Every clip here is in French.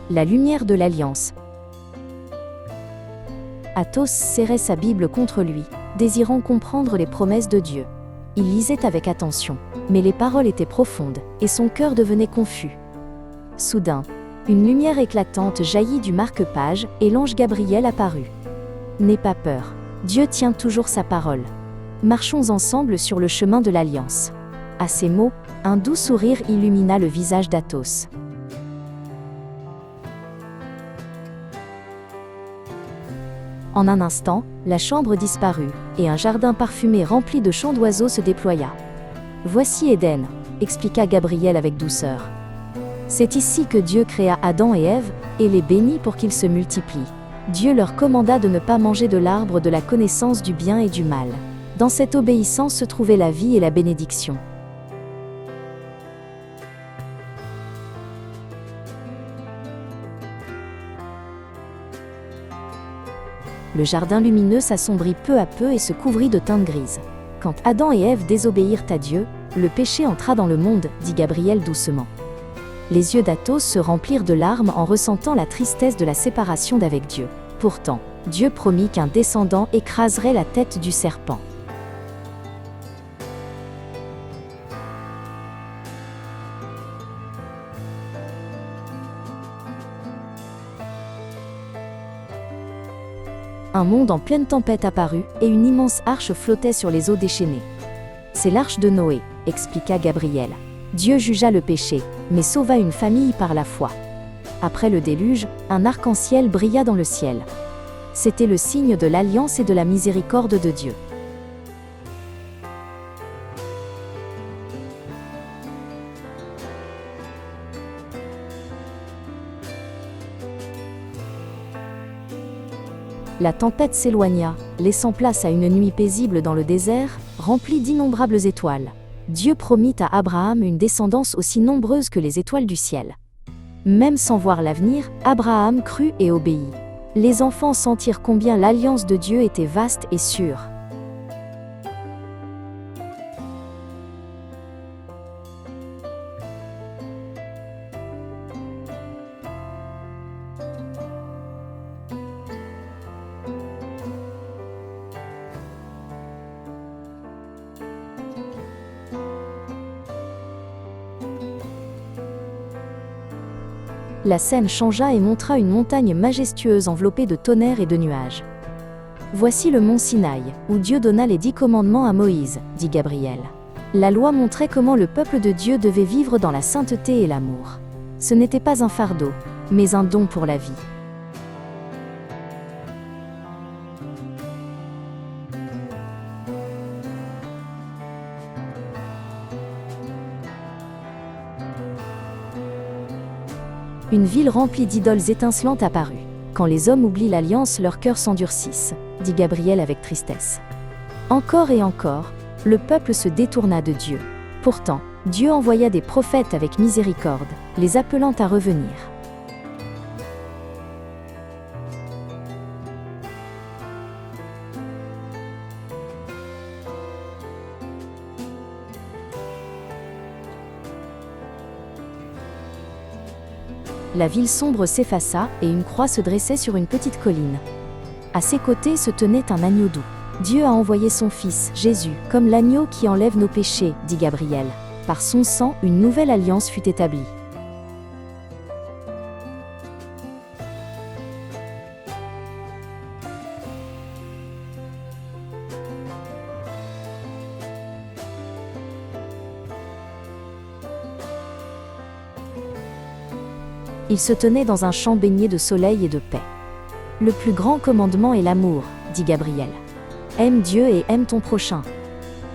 la lumière de l'Alliance. Athos serrait sa Bible contre lui, désirant comprendre les promesses de Dieu. Il lisait avec attention, mais les paroles étaient profondes, et son cœur devenait confus. Soudain, une lumière éclatante jaillit du marque-page, et l'ange Gabriel apparut. « N'aie pas peur, Dieu tient toujours sa parole. Marchons ensemble sur le chemin de l'Alliance. » À ces mots, un doux sourire illumina le visage d'Athos. En un instant, la chambre disparut, et un jardin parfumé rempli de chants d'oiseaux se déploya. « Voici Éden », expliqua Gabriel avec douceur. « C'est ici que Dieu créa Adam et Ève, et les bénit pour qu'ils se multiplient. Dieu leur commanda de ne pas manger de l'arbre de la connaissance du bien et du mal. Dans cette obéissance se trouvait la vie et la bénédiction. » Le jardin lumineux s'assombrit peu à peu et se couvrit de teintes grises. Quand Adam et Ève désobéirent à Dieu, le péché entra dans le monde, dit Gabriel doucement. Les yeux d'Athos se remplirent de larmes en ressentant la tristesse de la séparation d'avec Dieu. Pourtant, Dieu promit qu'un descendant écraserait la tête du serpent. Un monde en pleine tempête apparut, et une immense arche flottait sur les eaux déchaînées. « C'est l'arche de Noé », expliqua Gabriel. Dieu jugea le péché, mais sauva une famille par la foi. Après le déluge, un arc-en-ciel brilla dans le ciel. C'était le signe de l'alliance et de la miséricorde de Dieu. La tempête s'éloigna, laissant place à une nuit paisible dans le désert, remplie d'innombrables étoiles. Dieu promit à Abraham une descendance aussi nombreuse que les étoiles du ciel. Même sans voir l'avenir, Abraham crut et obéit. Les enfants sentirent combien l'alliance de Dieu était vaste et sûre. La scène changea et montra une montagne majestueuse enveloppée de tonnerres et de nuages. « Voici le mont Sinaï, où Dieu donna les 10 commandements à Moïse, » dit Gabriel. La loi montrait comment le peuple de Dieu devait vivre dans la sainteté et l'amour. Ce n'était pas un fardeau, mais un don pour la vie. Une ville remplie d'idoles étincelantes apparut. Quand les hommes oublient l'alliance, leurs cœurs s'endurcissent, dit Gabriel avec tristesse. Encore et encore, le peuple se détourna de Dieu. Pourtant, Dieu envoya des prophètes avec miséricorde, les appelant à revenir. La ville sombre s'effaça et une croix se dressait sur une petite colline. À ses côtés se tenait un agneau doux. Dieu a envoyé son Fils, Jésus, comme l'agneau qui enlève nos péchés, dit Gabriel. Par son sang, une nouvelle alliance fut établie. Il se tenait dans un champ baigné de soleil et de paix. Le plus grand commandement est l'amour, dit Gabriel. Aime Dieu et aime ton prochain.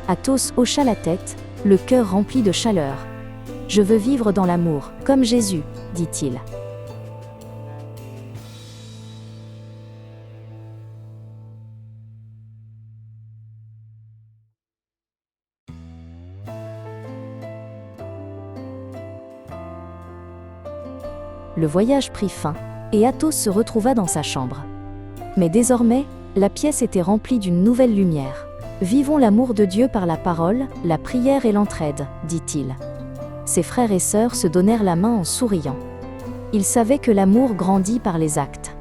Athos hocha la tête, le cœur rempli de chaleur. Je veux vivre dans l'amour, comme Jésus, dit-il. Le voyage prit fin, et Athos se retrouva dans sa chambre. Mais désormais, la pièce était remplie d'une nouvelle lumière. « Vivons l'amour de Dieu par la parole, la prière et l'entraide », dit-il. Ses frères et sœurs se donnèrent la main en souriant. Il savait que l'amour grandit par les actes.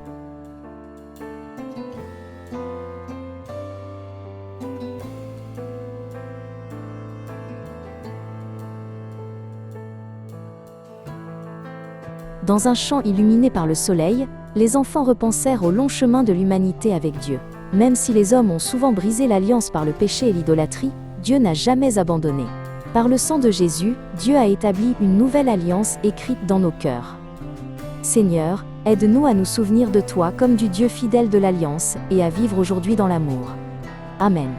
Dans un champ illuminé par le soleil, les enfants repensèrent au long chemin de l'humanité avec Dieu. Même si les hommes ont souvent brisé l'alliance par le péché et l'idolâtrie, Dieu n'a jamais abandonné. Par le sang de Jésus, Dieu a établi une nouvelle alliance écrite dans nos cœurs. Seigneur, aide-nous à nous souvenir de toi comme du Dieu fidèle de l'alliance et à vivre aujourd'hui dans l'amour. Amen.